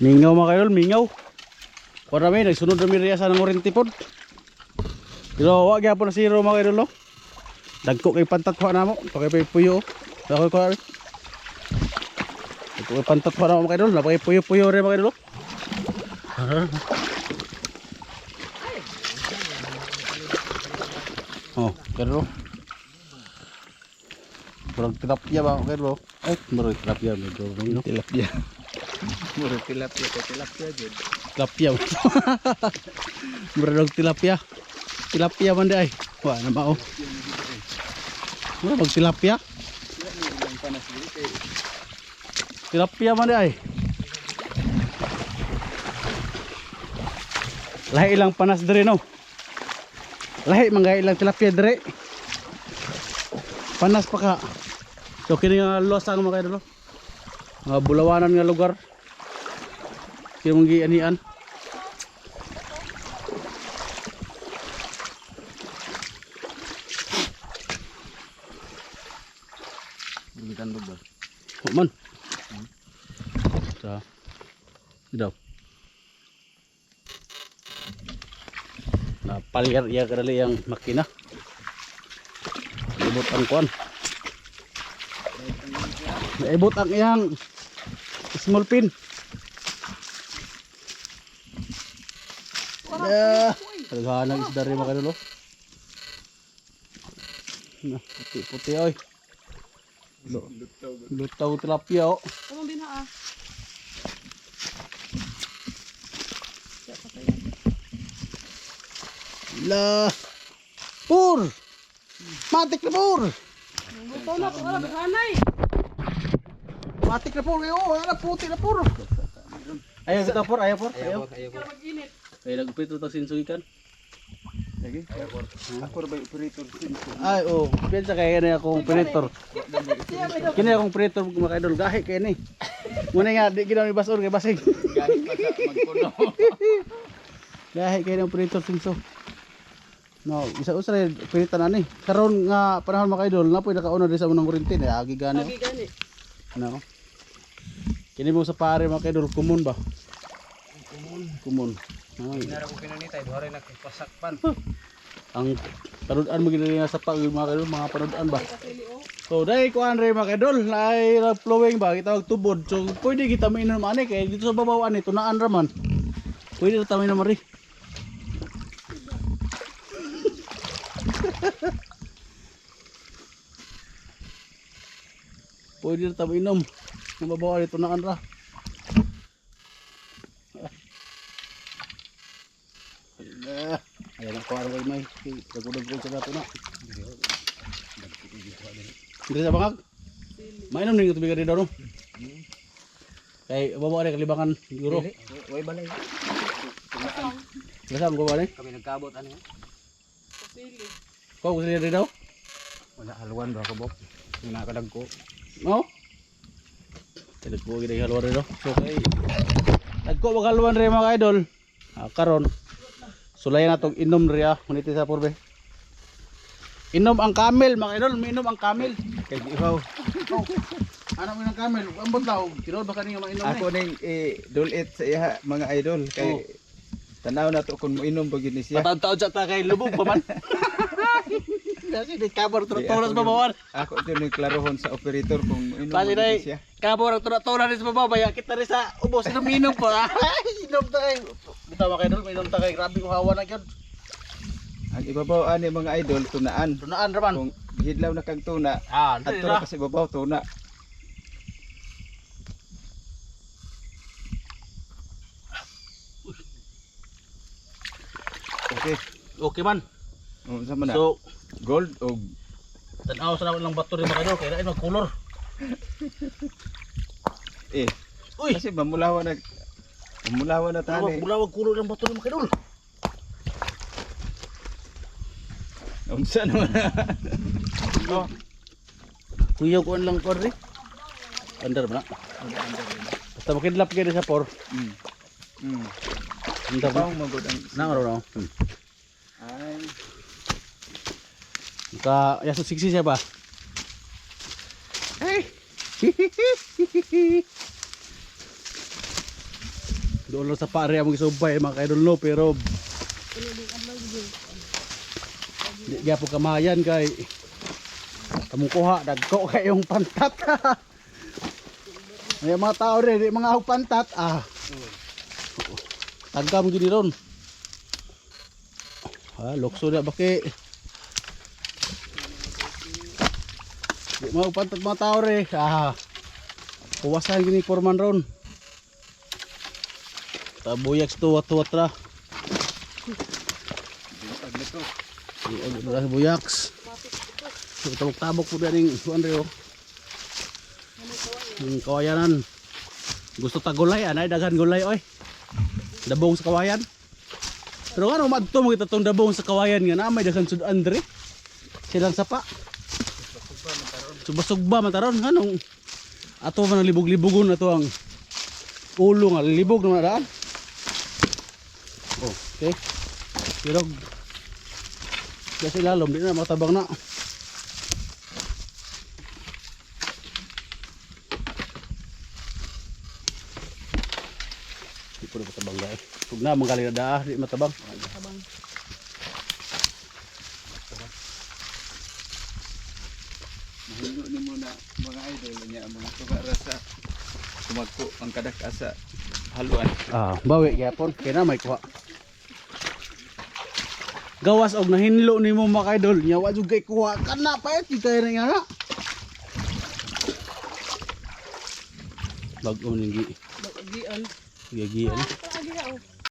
Mingaw mga kaidol, mingaw. Para may nagsunod na miriya sa nangurintipod. Pero wag gyapon na zero mga kaidol. Dagko kay pantatwa na mo, pakay puyo. Ako ko ari. Dagko kay pantatwa na mo mga kaidol, napay puyo-puyo re mga kaidol. Oh, kaidol. Murag tilapia ba kaidol? Ay, murag tilapia medyo no. Tilapia. Murag tilapia kay tilapia jud. Tilapia. Murag tilapia. Tilapia man ay. Wa na ba oh. Murag tilapia. Tilapia man ay. Lahi ilang panas dire no. Lahi mangga ilang tilapia dire. Panas pa ka. So kini nga losang mga kaidol. Mga bulawanan nga lugar. Kaya mong gianian. Bukan lubang. Man. Sa. Daw. Na palyar iya kadali yang makina. Ibot ang kuan. Ibot ang iyang small pin. Ya, talaga isda rin mga kaidol. Nah, puti-puti oy. Lutaw tilapia oh. Tulong din ha. La. Pur. Matik na pur. Luto na ko alam hanay. Matik na pur. Oh, ana puti na pur. Ayaw kita pur, ayaw pur. Ayaw. Ikaw mag-init. Ay nagupit ito sinsugikan. Lagi. Ako ba operator Ay oh, piensa kay ni akong operator. Kini akong operator mga kaidol gahi kay ni. Muna nga di ginaw ni basur kay basig. gahi pa sa magkuno. Gahi kay ni operator sinso. No, isa-usa rin pilitan ani. Karon nga panahon mga kaidol napoy nakauna di sa unang kuryente na agi gani. Lagi gani. No. Kini mo sa pare mga kaidol kumun ba? Kumun. Ay. Nara ko kinanitay, duha rin nakipasakpan. Ang panudan mo ginili nga sa pag mga kaidol, mga panudan ba? So dahil kuan rin mga kaidol, ay flowing ba, kita tubod. So pwede kita mainom ani kay dito sa babaw ani tunaan raman. Pwede ta mainom ri. Pwede ta mainom. Ang babaw ani tunaan ra. Ayan ang kuwaro kayo may dagod-dagod sa gato na. Hindi sa bangag? Mainom na yung tubig rin daw no? Kaya babawa rin kalibangan euro. Way balay. Kasama ko ba rin? Kami nagkabot ano. Sili. Kau gusto rin daw? Wala haluan ba ko bok. Nakadag ko. No? Kaya nagpo gina yung halwa rin daw. So kaya nagko magaluan rin mga idol. Karon sulayan na itong inom rin ngunit sa purbe. Inom ang camel mga idol. Minom ang camel. Kay ihaw. Anak mo ng camel. Ambot daw. Tinod ba kanina mainom Ako ning dulit sa iha mga idol kay tanaw na to kung moinom ba gid ni siya. Pataw-taw siya ta kay lubog pa man. Kasi di kabor turas pa bawar. Ako ito yung klarohon sa operator kung moinom Kasi ba dai gid siya. kabor turas sa baba ya kita rin sa ubos inom pa. Inom ta kay bitaw kay dol inom ta kay grabe ko hawa na gyud. Ang ibabaw ani mga idol tunaan. Tunaan ra man. Kung hidlaw na kag tuna, Ah, adto ra kasi ibabaw tuna. Okay. Okay man. Sa man na? So Gold o tanaw sa lang bato rin mga dol kay na color. Uy, kasi mamulawan na tani. Bulawag color ng bato rin mga dol. Unsa naman? No. Kuya ko lang por rin. Under ba na? Basta makidlap kayo sa por. Under ba? Pang magod ang Nang araw. Ay, Yaso siksi siya ba? Hey! ulo sa pare ang isubay mga kaidol no, pero di gapo kamayan kay kamukuha dagko kayong pantat. May mga tao rin, di mga pantat tagam gini ron. Lokso na baki. Di mga pantat mga tao rin. Kuwasan gini forman ron. Tabuyak tuwat-tuwat ra. Ang buyaks. So tabok-tabok po daning kuan reo. Ang kawayanan. Gusto ta gulay anay daghan gulay oy. Dabong sa kawayan. Pero ano madto mo kita tong dabong sa kawayan nga na may daghan sud Andre. Silang sapa. Subasugba mataron nganong ato man libog-libogon ato ang ulo nga libog na daan. Okay. Pero kasi lalom di na matabang na. Di po na matabang na eh. Huwag na manggali na daa, di matabang. Mahindo ni mo na mga idol niya ang mga tuga rasa sumagko ang kadak asa haluan. Bawi gyapon kay na may kuha. Gawas og nahinlo nimo mga idol, nya wa jud kay kuha kana pa it kay na nga. Bag-o ning gi. Bagian. Gigian.